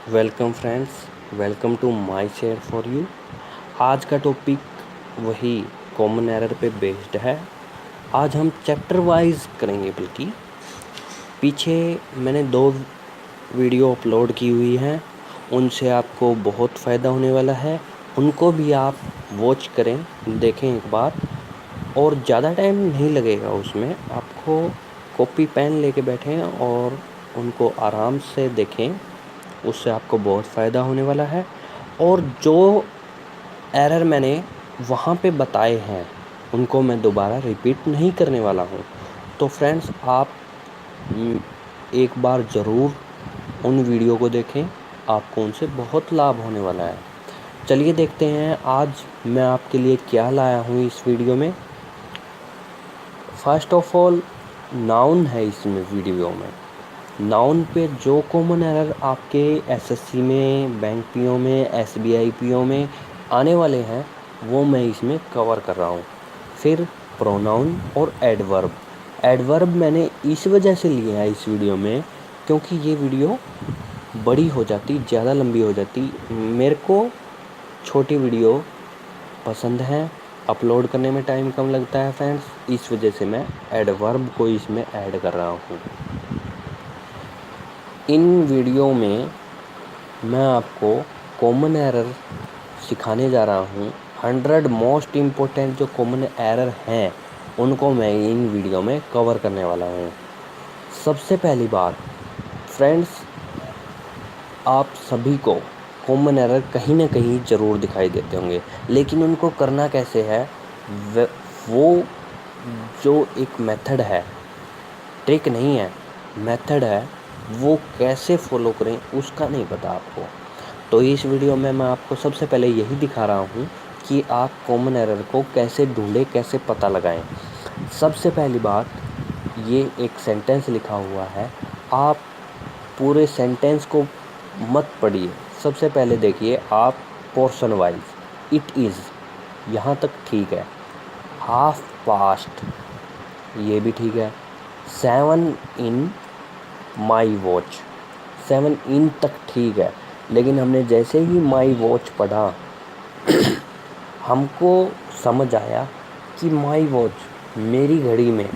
Welcome friends, welcome to my share for you. आज का topic वही कॉमन एरर पे बेस्ड है। आज हम चैप्टर वाइज करेंगे, बल्कि पीछे मैंने 2 वीडियो अपलोड की हुई हैं, उनसे आपको बहुत फ़ायदा होने वाला है। उनको भी आप वॉच करें, देखें एक बार, और ज़्यादा टाइम नहीं लगेगा उसमें। आपको कॉपी पेन लेके बैठें और उनको आराम से देखें, उससे आपको बहुत फ़ायदा होने वाला है। और जो एरर मैंने वहाँ पे बताए हैं उनको मैं दोबारा रिपीट नहीं करने वाला हूँ। तो फ्रेंड्स, आप एक बार ज़रूर उन वीडियो को देखें, आपको उनसे बहुत लाभ होने वाला है। चलिए देखते हैं आज मैं आपके लिए क्या लाया हूँ इस वीडियो में। फर्स्ट ऑफ ऑल, नाउन है इसमें वीडियो में। नाउन पे जो कॉमन एरर आपके एसएससी में, बैंक पीओ में, एसबीआई पीओ में आने वाले हैं, वो मैं इसमें कवर कर रहा हूँ। फिर प्रोनाउन और एडवर्ब। एडवर्ब मैंने इस वजह से लिया है इस वीडियो में क्योंकि ये वीडियो बड़ी हो जाती, ज़्यादा लंबी हो जाती। मेरे को छोटी वीडियो पसंद है, अपलोड करने में टाइम कम लगता है फ्रेंड्स, इस वजह से मैं एडवर्ब को इसमें ऐड कर रहा हूँ। इन वीडियो में मैं आपको कॉमन एरर सिखाने जा रहा हूँ। 100 मोस्ट इम्पोर्टेंट जो कॉमन एरर हैं उनको मैं इन वीडियो में कवर करने वाला हूँ। सबसे पहली बात फ्रेंड्स, आप सभी को कॉमन एरर कहीं ना कहीं ज़रूर दिखाई देते होंगे, लेकिन उनको करना कैसे है, वो जो एक मेथड है, ट्रिक नहीं है, मेथड है, वो कैसे फॉलो करें उसका नहीं पता आपको। तो इस वीडियो में मैं आपको सबसे पहले यही दिखा रहा हूँ कि आप कॉमन एरर को कैसे ढूंढें, कैसे पता लगाएं। सबसे पहली बात, ये एक सेंटेंस लिखा हुआ है, आप पूरे सेंटेंस को मत पढ़िए। सबसे पहले देखिए आप पोर्शन वाइज, इट इज़ यहाँ तक ठीक है, हाफ पास्ट ये भी ठीक है, 7 इन माई वॉच, 7 इन तक ठीक है। लेकिन हमने जैसे ही माई वॉच पढ़ा हमको समझ आया कि माई वॉच मेरी घड़ी में,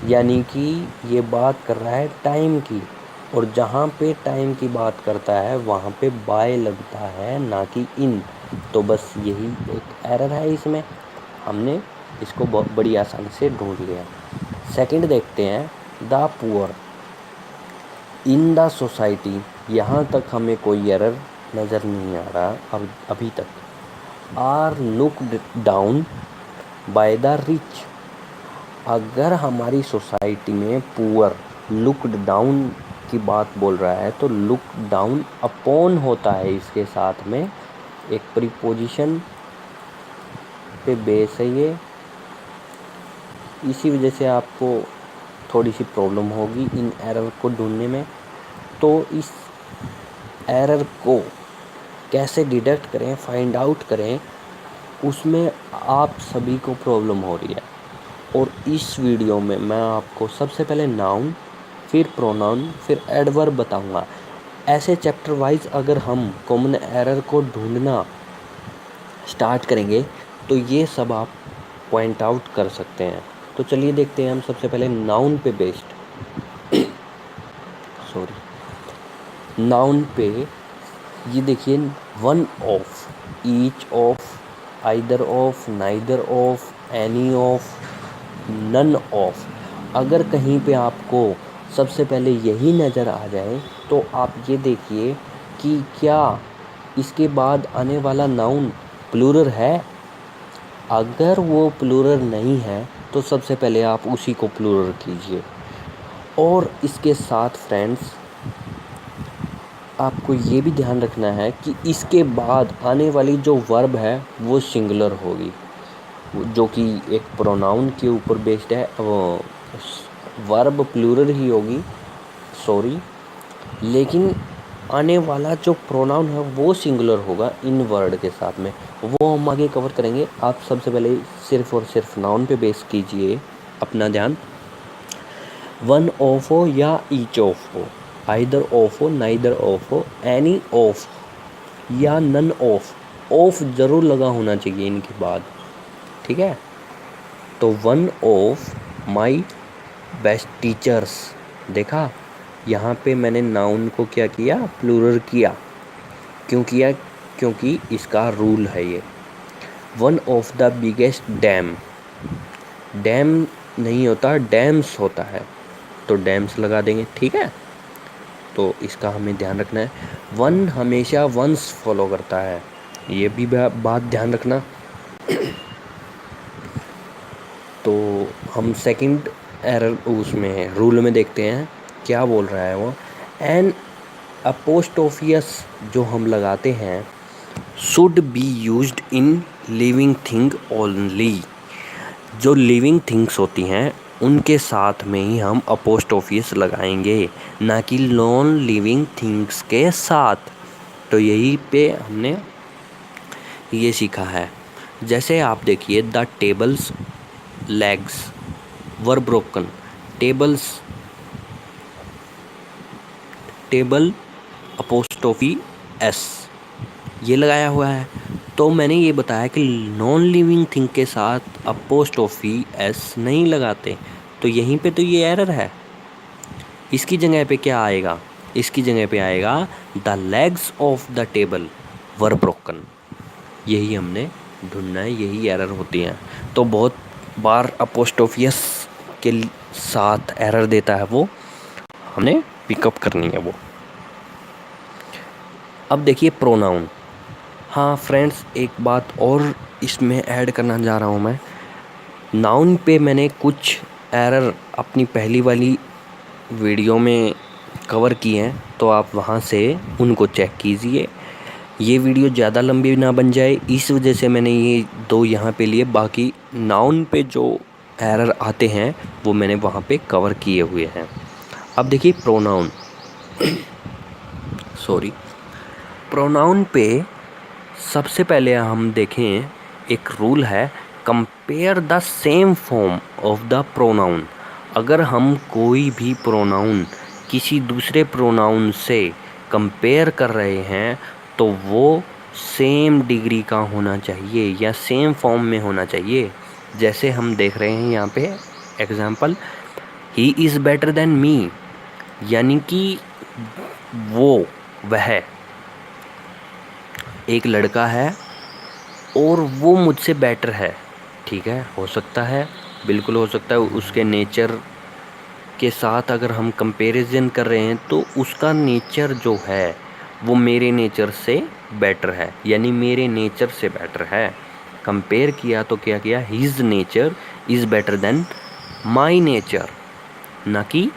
यानी कि ये बात कर रहा है टाइम की, और जहाँ पे टाइम की बात करता है वहाँ पे बाय लगता है, ना कि इन। तो बस यही एक एरर है इसमें, हमने इसको बहुत बड़ी आसानी से ढूंढ लिया। सेकंड देखते हैं, the poor in the society. यहाँ तक हमें कोई एरर नज़र नहीं आ रहा अब अभी तक। Are looked down by the rich. अगर हमारी सोसाइटी में पुअर लुक्ड डाउन की बात बोल रहा है तो लुक डाउन अपॉन होता है, इसके साथ में एक प्रीपोजिशन पे बेस है ये। इसी वजह से आपको थोड़ी सी प्रॉब्लम होगी इन एरर को ढूंढने में। तो इस एरर को कैसे डिडक्ट करें, फाइंड आउट करें, उसमें आप सभी को प्रॉब्लम हो रही है। और इस वीडियो में मैं आपको सबसे पहले नाउन, फिर प्रोनाउन, फिर एडवर्ब बताऊंगा। ऐसे चैप्टर वाइज अगर हम कॉमन एरर को ढूंढना स्टार्ट करेंगे तो ये सब आप पॉइंट आउट कर सकते हैं। तो चलिए देखते हैं हम सबसे पहले नाउन पे बेस्ड नाउन पे ये देखिए, one of, each of, either of, neither of, any of, none of. अगर कहीं पे आपको सबसे पहले यही नज़र आ जाए तो आप ये देखिए कि क्या इसके बाद आने वाला नाउन प्लूरल है। अगर वो प्लूरल नहीं है तो सबसे पहले आप उसी को प्लूरल कीजिए। और इसके साथ फ्रेंड्स, आपको ये भी ध्यान रखना है कि इसके बाद आने वाली जो वर्ब है वो सिंगुलर होगी, जो कि एक प्रोनाउन के ऊपर बेस्ड है। वर्ब प्लूरल ही होगी, सॉरी, लेकिन आने वाला जो प्रोनाउन है वो सिंगुलर होगा इन वर्ड के साथ में। वो हम आगे कवर करेंगे। आप सबसे पहले सिर्फ और सिर्फ नाउन पे बेस कीजिए अपना ध्यान। वन ऑफ हो या ईच ऑफ हो, आइदर ऑफ हो, नाइदर ऑफ हो, एनी ऑफ या नन ऑफ, ऑफ ज़रूर लगा होना चाहिए इनके बाद, ठीक है। तो one of my best teachers, देखा यहाँ पे मैंने नाउन को क्या किया, प्लूरल किया। क्यों किया? क्योंकि इसका रूल है ये। One of the biggest dam, dam नहीं होता, डैम्स होता है, तो डैम्स लगा देंगे, ठीक है। तो इसका हमें ध्यान रखना है। वन हमेशा वंस फॉलो करता है, ये भी बात ध्यान रखना। तो हम सेकंड एरर उसमें रूल में देखते हैं क्या बोल रहा है वो। एन अपोस्ट्रोफियस जो हम लगाते हैं should be used in living thing only, जो लिविंग थिंग्स होती हैं उनके साथ में ही हम अपोस्ट्रोफियस लगाएंगे, ना कि नॉन लिविंग थिंग्स के साथ। तो यही पे हमने ये सीखा है। जैसे आप देखिए, the tables legs were broken, tables, table apostrophe S ये लगाया हुआ है। तो मैंने ये बताया कि नॉन लिविंग थिंग के साथ अपोस्ट्रोफी एस नहीं लगाते, तो यहीं पे तो ये एरर है। इसकी जगह पे क्या आएगा? इसकी जगह पे आएगा the legs of the table were broken. यही हमने ढूंढना है, यही एरर होती हैं। तो बहुत बार अपोस्ट्रोफियस के साथ एरर देता है, वो हमने पिकअप करनी है वो। अब देखिए प्रोनाउन। हाँ फ्रेंड्स, एक बात और इसमें ऐड करना जा रहा हूँ मैं। नाउन पे मैंने कुछ एरर अपनी पहली वाली वीडियो में कवर किए हैं, तो आप वहाँ से उनको चेक कीजिए। ये वीडियो ज़्यादा लंबी ना बन जाए, इस वजह से मैंने ये दो यहाँ पे लिए। बाकी नाउन पे जो एरर आते हैं वो मैंने वहाँ पे कवर किए हुए हैं। अब देखिए प्रोनाउन सॉरी, प्रोनाउन पे सबसे पहले हम देखें, एक रूल है, compare the same form of the pronoun. अगर हम कोई भी प्रोनाउन किसी दूसरे प्रोनाउन से कंपेयर कर रहे हैं तो वो सेम डिग्री का होना चाहिए या सेम फॉर्म में होना चाहिए। जैसे हम देख रहे हैं यहाँ पे example, he is better than me, यानी कि वह एक लड़का है और वो मुझसे बेटर है, ठीक है, हो सकता है, बिल्कुल हो सकता है। उसके नेचर के साथ अगर हम कंपैरिजन कर रहे हैं तो उसका नेचर जो है वो मेरे नेचर से बेटर है, यानी मेरे नेचर से बेटर है। कंपेयर किया तो क्या किया, his nature is better than my nature, ना कि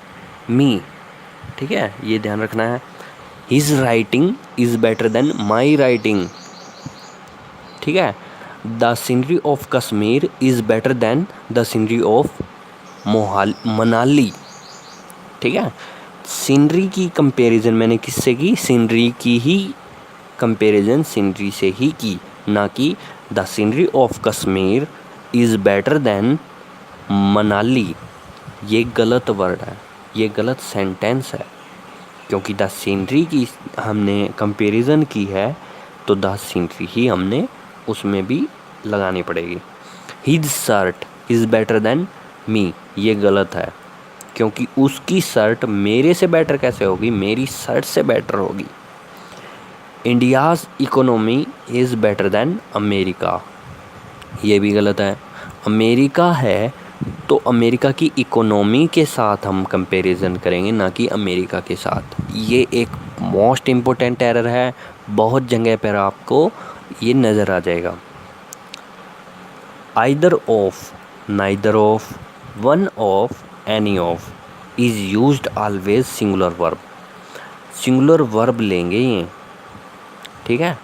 मी, ठीक है, ये ध्यान रखना है। His writing is better than my writing, ठीक है। The scenery of Kashmir is better than the scenery of Manali, ठीक है। सीनरी की कंपैरिजन मैंने किससे की? सीनरी की ही कंपैरिजन सीनरी से ही की, ना कि the scenery of Kashmir is better than Manali. ये गलत वर्ड है, ये गलत सेंटेंस है, क्योंकि द सीनरी की हमने कंपैरिजन की है तो द सीनरी ही हमने उसमें भी लगानी पड़ेगी। His shirt is better than me, ये गलत है, क्योंकि उसकी शर्ट मेरे से बेटर कैसे होगी? मेरी शर्ट से बेटर होगी। India's economy is better than America, ये भी गलत है। अमेरिका है तो अमेरिका की इकोनॉमी के साथ हम कंपैरिजन करेंगे, ना कि अमेरिका के साथ। ये एक मोस्ट इम्पोर्टेंट एरर है, बहुत जगह पर आपको ये नज़र आ जाएगा। Either of, neither of, one of, any of is used always singular verb, singular verb लेंगे ये, ठीक है।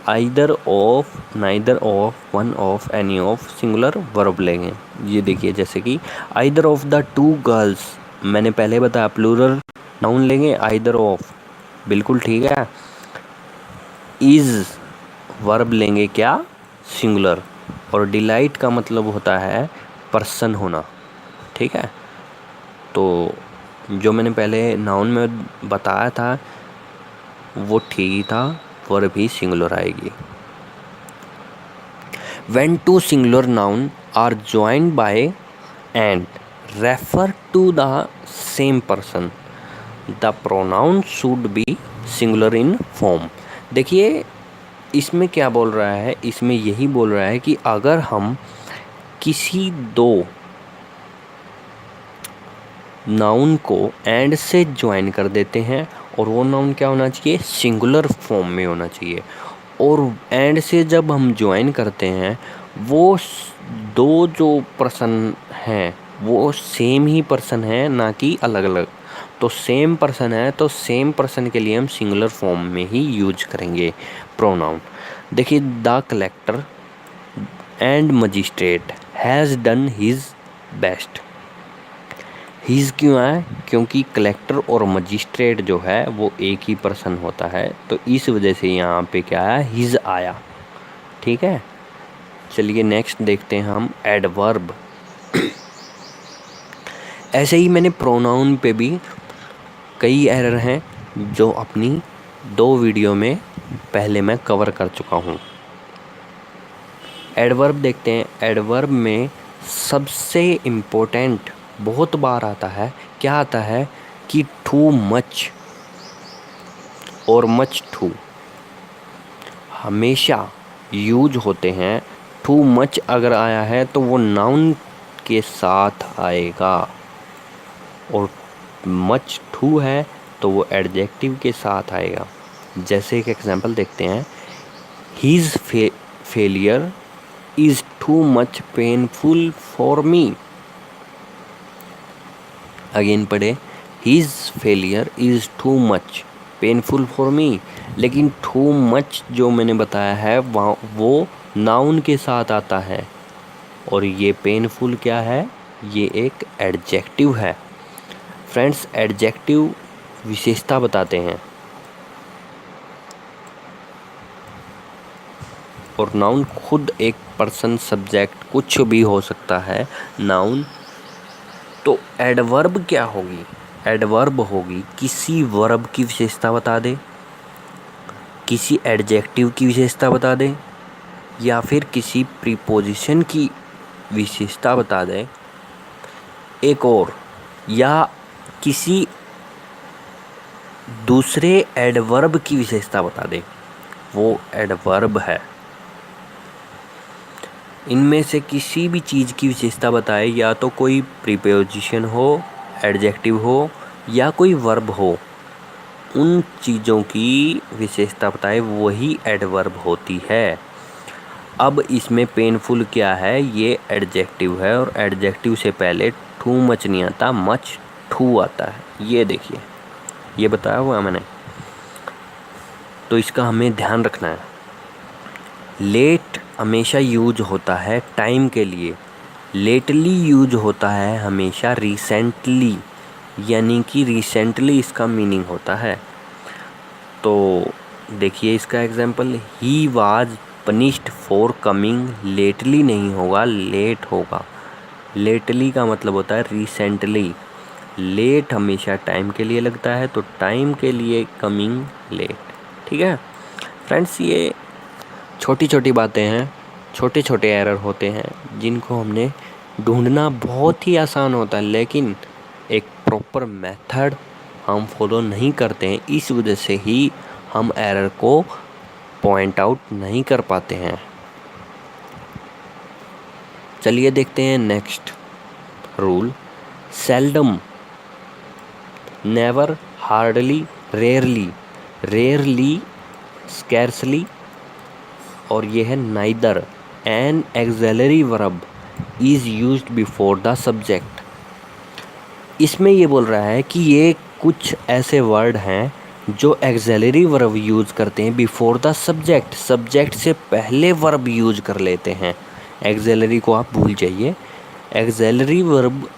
Either of, neither of, one of, any of singular verb लेंगे। ये देखिए, जैसे कि either of the two girls, मैंने पहले बताया प्लूरल नाउन लेंगे, आइदर ऑफ, बिल्कुल ठीक है। इज़ वर्ब लेंगे क्या? सिंगुलर, और डिलाइट का मतलब होता है पर्सन होना, ठीक है। तो जो मैंने पहले नाउन में बताया था वो ठीक ही था, वर्ब भी सिंगुलर आएगी। When two singular noun are joined by and refer to the same person, the pronoun should be singular in form। देखिए इसमें क्या बोल रहा है, इसमें यही बोल रहा है कि अगर हम किसी दो नाउन को एंड से ज्वाइन कर देते हैं और वो नाउन क्या होना चाहिए, सिंगुलर फॉर्म में होना चाहिए। और एंड से जब हम ज्वाइन करते हैं वो दो जो पर्सन हैं वो सेम ही पर्सन है, ना कि अलग अलग। तो सेम पर्सन है तो सेम पर्सन के लिए हम सिंगुलर फॉर्म में ही यूज करेंगे प्रोनाउन। देखिए the collector and magistrate has done his best. His क्यों है, क्योंकि कलेक्टर और मजिस्ट्रेट जो है वो एक ही पर्सन होता है, तो इस वजह से यहाँ पे क्या है, हिज आया। ठीक है, चलिए नेक्स्ट देखते हैं हम एडवर्ब। ऐसे ही मैंने प्रोनाउन पे भी कई एरर हैं जो अपनी 2 वीडियो में पहले मैं कवर कर चुका हूँ। एडवर्ब देखते हैं। एडवर्ब में सबसे इम्पोर्टेंट बहुत बार आता है, क्या आता है कि टू मच और मच टू हमेशा यूज होते हैं। टू मच अगर आया है तो वो नाउन के साथ आएगा, और मच टू है तो वो एडजेक्टिव के साथ आएगा। जैसे एक एग्जांपल देखते हैं, his failure is too much painful for me. Again पढ़े, his failure is too much painful for me. लेकिन टू मच जो मैंने बताया है वहाँ वो नाउन के साथ आता है, और ये पेनफुल क्या है, ये एक एडजेक्टिव है। फ्रेंड्स एडजेक्टिव विशेषता बताते हैं, और नाउन खुद एक पर्सन सब्जेक्ट कुछ भी हो सकता है नाउन। तो एडवर्ब क्या होगी, एडवर्ब होगी किसी वर्ब की विशेषता बता दे, किसी एडजेक्टिव की विशेषता बता दे, या फिर किसी प्रीपोजिशन की विशेषता बता दे, एक और या किसी दूसरे एडवर्ब की विशेषता बता दे, वो एडवर्ब है। इनमें से किसी भी चीज़ की विशेषता बताए, या तो कोई प्रीपोजिशन हो, एडजेक्टिव हो, या कोई वर्ब हो, उन चीज़ों की विशेषता बताए वही एडवर्ब होती है। अब इसमें पेनफुल क्या है, ये एडजेक्टिव है, और एडजेक्टिव से पहले टू मच नहीं आता, मच टू आता है। ये देखिए, ये बताया हुआ है मैंने, तो इसका हमें ध्यान रखना है। लेट हमेशा यूज होता है टाइम के लिए, लेटली यूज होता है हमेशा रिसेंटली, यानी कि रिसेंटली इसका मीनिंग होता है। तो देखिए इसका example, he was punished for coming lately नहीं होगा, लेट होगा। लेटली का मतलब होता है रिसेंटली। लेट हमेशा टाइम के लिए लगता है, तो टाइम के लिए कमिंग लेट। ठीक है फ्रेंड्स, ये छोटी छोटी बातें हैं, छोटे छोटे एरर होते हैं जिनको हमने ढूंढना बहुत ही आसान होता है, लेकिन एक प्रॉपर मेथड हम फॉलो नहीं करते हैं, इस वजह से ही हम एरर को पॉइंट आउट नहीं कर पाते हैं। चलिए देखते हैं next rule, seldom, never, hardly, rarely, rarely, scarcely, और ये है neither. An auxiliary verb is used before the subject. इसमें ये बोल रहा है कि ये कुछ ऐसे वर्ड हैं जो एक्सेलरी वर्ब यूज़ करते हैं बिफोर द सब्जेक्ट, सब्जेक्ट से पहले वर्ब यूज़ कर लेते हैं। एक्सेलरी को आप भूल जाइए। एक्सेलरी वर्ब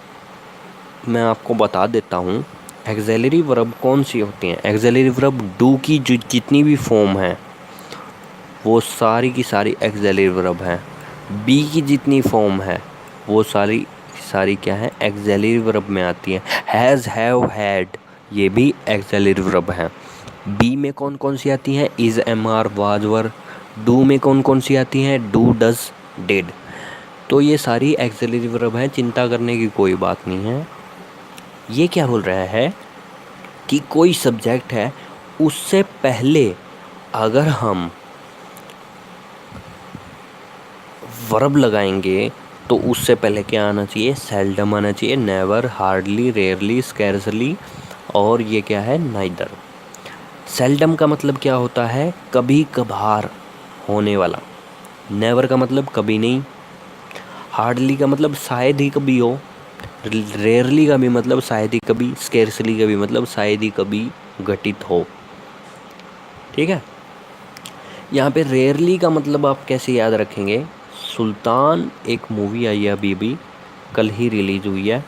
मैं आपको बता देता हूँ, एक्सेलरी वर्ब कौन सी होती हैं। एक्सेलरी वर्ब डू की जो जितनी भी फॉर्म है वो सारी की सारी एक्सेलरी वर्ब हैं। बी की जितनी फॉर्म है वो सारी सारी क्या है, एक्सिलरी वर्ब में आती है। हैज़, हैव, हैड, ये भी एक्सिलरी वर्ब है। बी में कौन कौन सी आती हैं, is, am, are, was, were. Do में कौन कौन सी आती हैं, डू, डज, डिड। तो ये सारी एक्सिलरी वर्ब हैं, चिंता करने की कोई बात नहीं है। ये क्या बोल रहा है कि कोई सब्जेक्ट है, उससे पहले अगर हम वर्ब लगाएंगे तो उससे पहले क्या आना चाहिए, सेल्डम आना चाहिए, नेवर, हार्डली, रेयरली, स्कैर्सली, और ये क्या है, नाइदर। सेल्डम का मतलब क्या होता है, कभी कभार होने वाला। नेवर का मतलब कभी नहीं। हार्डली का मतलब शायद ही कभी हो। रेयरली का भी मतलब शायद ही कभी। स्कैर्सली का भी मतलब शायद ही कभी घटित हो। ठीक है। यहाँ पे रेयरली का मतलब आप कैसे याद रखेंगे, सुल्तान एक मूवी आई है अभी कल ही रिलीज हुई है,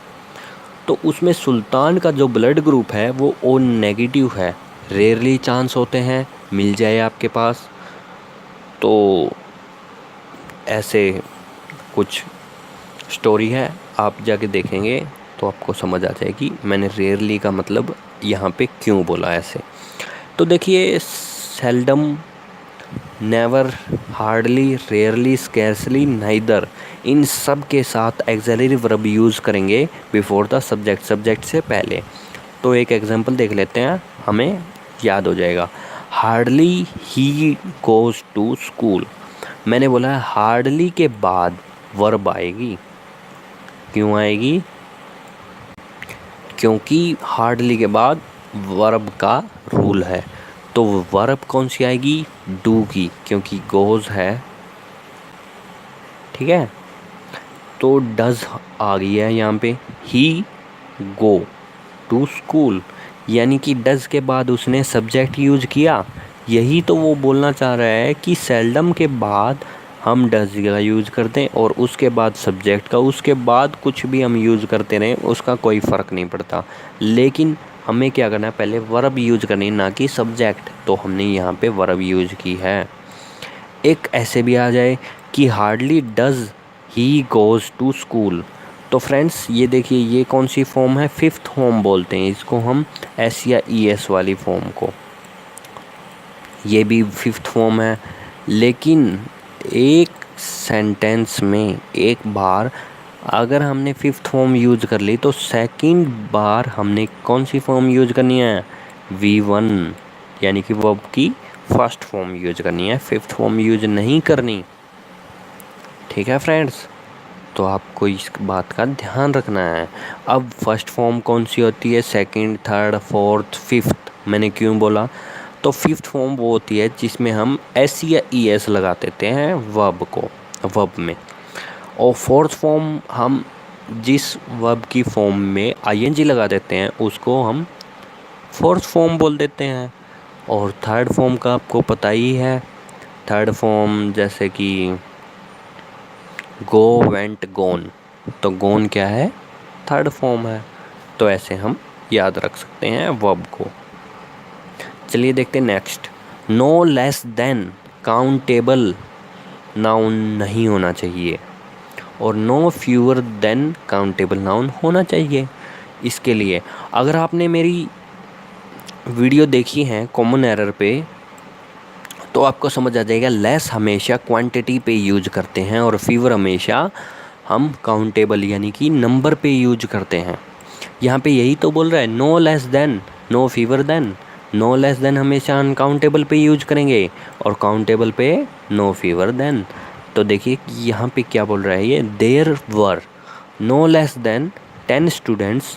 तो उसमें सुल्तान का जो ब्लड ग्रुप है वो ओ नेगेटिव है। रेयरली चांस होते हैं मिल जाए आपके पास, तो ऐसे कुछ स्टोरी है, आप जाके देखेंगे तो आपको समझ आ जाएगी मैंने रेयरली का मतलब यहाँ पे क्यों बोला ऐसे। तो देखिए, seldom, never, hardly, rarely, scarcely, neither, इन सब के साथ एक्सिलरी वर्ब यूज़ करेंगे बिफोर द सब्जेक्ट, सब्जेक्ट से पहले। तो एक एग्जांपल देख लेते हैं, हमें याद हो जाएगा। Hardly he goes to school. मैंने बोला है हार्डली के बाद वर्ब आएगी। क्यों आएगी, क्योंकि हार्डली के बाद वर्ब का रूल है। तो वर्ब कौन सी आएगी, डू की, क्योंकि गोज़ है। ठीक है, तो डज आ गई है यहाँ पे। ही गो टू स्कूल, यानी कि डज के बाद उसने सब्जेक्ट यूज किया। यही तो वो बोलना चाह रहा है कि सेल्डम के बाद हम डज का यूज़ करते हैं और उसके बाद सब्जेक्ट का, उसके बाद कुछ भी हम यूज़ करते रहें उसका कोई फ़र्क नहीं पड़ता, लेकिन हमें क्या करना है, पहले वर्ब यूज़ करनी है, ना कि सब्जेक्ट। तो हमने यहाँ पे वर्ब यूज़ की है। एक ऐसे भी आ जाए कि hardly does he goes to school. तो फ्रेंड्स ये देखिए, ये कौन सी फॉर्म है, फिफ्थ फॉर्म बोलते हैं इसको हम, एस या ई एस वाली फॉर्म को। ये भी फिफ्थ फॉर्म है, लेकिन एक सेंटेंस में एक बार अगर हमने फिफ्थ फॉर्म यूज़ कर ली तो सेकंड बार हमने कौन सी फॉर्म यूज़ करनी है, V1, यानी कि वर्ब की फर्स्ट फॉर्म यूज करनी है, फिफ्थ फॉर्म यूज नहीं करनी। ठीक है फ्रेंड्स, तो आपको इस बात का ध्यान रखना है। अब फर्स्ट फॉर्म कौन सी होती है, सेकंड, थर्ड, फोर्थ, फिफ्थ, मैंने क्यों बोला, तो फिफ्थ फॉर्म वो होती है जिसमें हम एस या ई एस लगा देते हैं वर्ब को, वर्ब में। और फोर्थ फॉर्म हम जिस वर्ब की फॉर्म में आईएनजी लगा देते हैं उसको हम फोर्थ फॉर्म बोल देते हैं। और थर्ड फॉर्म का आपको पता ही है, थर्ड फॉर्म जैसे कि गो, वेंट, गोन, तो गोन क्या है, थर्ड फॉर्म है। तो ऐसे हम याद रख सकते हैं वर्ब को। चलिए देखते हैं next. No less than countable noun नहीं होना चाहिए और no fewer than countable noun होना चाहिए। इसके लिए अगर आपने मेरी वीडियो देखी है कॉमन एरर पे तो आपको समझ आ जाएगा, लेस हमेशा क्वांटिटी पे यूज करते हैं और फीवर हमेशा हम काउंटेबल यानी कि नंबर पे यूज करते हैं। यहाँ पे यही तो बोल रहा है, no less than, no fewer than. No less than हमेशा अनकाउंटेबल पे यूज करेंगे और काउंटेबल पे नो फीवर देन। तो देखिए यहाँ पे क्या बोल रहा है ये, there were no less than 10 students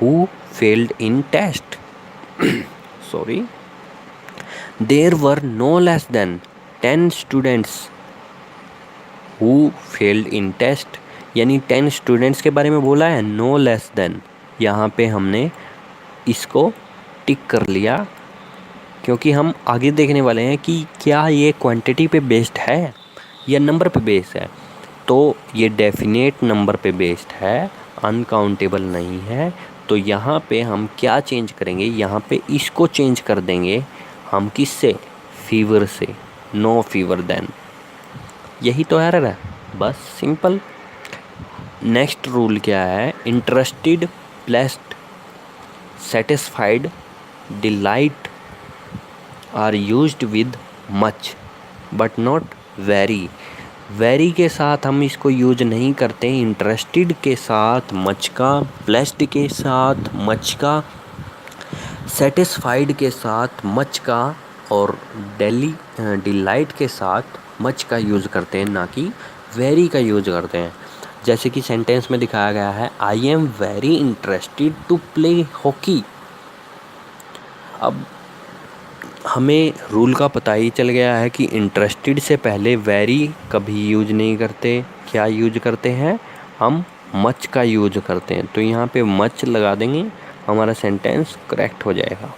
who failed in test. Sorry, there were no less than 10 students who failed in test, यानी 10 स्टूडेंट्स के बारे में बोला है, no less than। यहाँ पे हमने इसको टिक कर लिया क्योंकि हम आगे देखने वाले हैं कि क्या ये क्वांटिटी पे बेस्ड है या नंबर पे बेस्ड है। तो ये डेफिनेट नंबर पे बेस्ड है, अनकाउंटेबल नहीं है। तो यहाँ पे हम क्या चेंज करेंगे, यहाँ पे इसको चेंज कर देंगे हम किससे, फीवर से, नो फीवर देन। यही तो एरर है, बस सिंपल। नेक्स्ट रूल क्या है, interested, pleased, satisfied, delight are used with much but not very. Very के साथ हम इसको यूज नहीं करते, इंटरेस्टेड के साथ मच का, प्लेस्ड के साथ मच का, सेटिस्फाइड के साथ मच का और डिलाइट के साथ मच का यूज़ करते हैं, ना कि वेरी का यूज करते हैं। जैसे कि सेंटेंस में दिखाया गया है, I am very interested to play hockey. अब हमें रूल का पता ही चल गया है कि इंटरेस्टेड से पहले वेरी कभी यूज नहीं करते, क्या यूज करते हैं, हम मच का यूज करते हैं। तो यहाँ पे मच लगा देंगे, हमारा सेंटेंस करेक्ट हो जाएगा।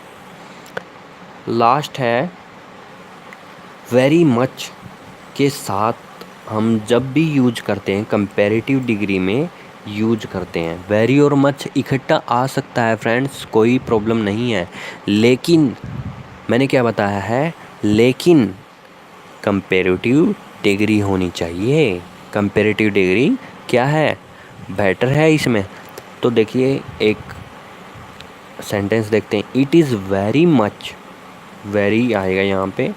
लास्ट है, वेरी मच के साथ हम जब भी यूज करते हैं कंपैरेटिव डिग्री में यूज करते हैं। वेरी और मच इकट्ठा आ सकता है फ्रेंड्स, कोई प्रॉब्लम नहीं है, लेकिन मैंने क्या बताया है, लेकिन कंपैरेटिव डिग्री होनी चाहिए। कंपैरेटिव डिग्री क्या है, बेटर है इसमें। तो देखिए एक सेंटेंस देखते हैं, it is very much, very आएगा यहाँ पे,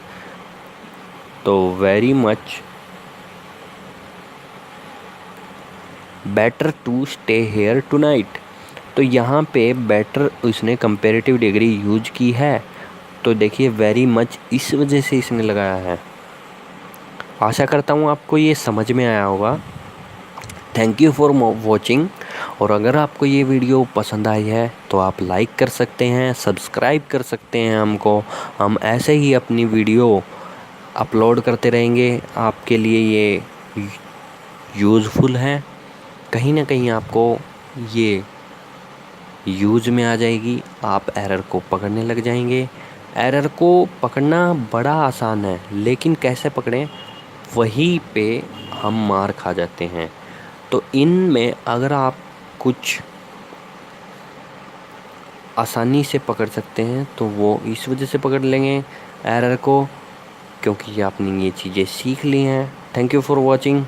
तो very much better to stay here tonight. तो यहाँ पे बेटर इसने कंपैरेटिव डिग्री यूज की है, तो देखिए वेरी मच इस वजह से इसने लगाया है। आशा करता हूँ आपको ये समझ में आया होगा। Thank you for watching. और अगर आपको ये वीडियो पसंद आई है तो आप लाइक कर सकते हैं, सब्सक्राइब कर सकते हैं हमको। हम ऐसे ही अपनी वीडियो अपलोड करते रहेंगे, आपके लिए ये यूज़फुल है। कहीं ना कहीं आपको ये यूज में आ जाएगी, आप एरर को पकड़ने लग जाएंगे। एरर को पकड़ना बड़ा आसान है, लेकिन कैसे पकड़ें वहीं पे हम मार खा जाते हैं। तो इनमें अगर आप कुछ आसानी से पकड़ सकते हैं तो वो इस वजह से पकड़ लेंगे एरर को, क्योंकि आपने ये चीज़ें सीख ली हैं। Thank you for watching.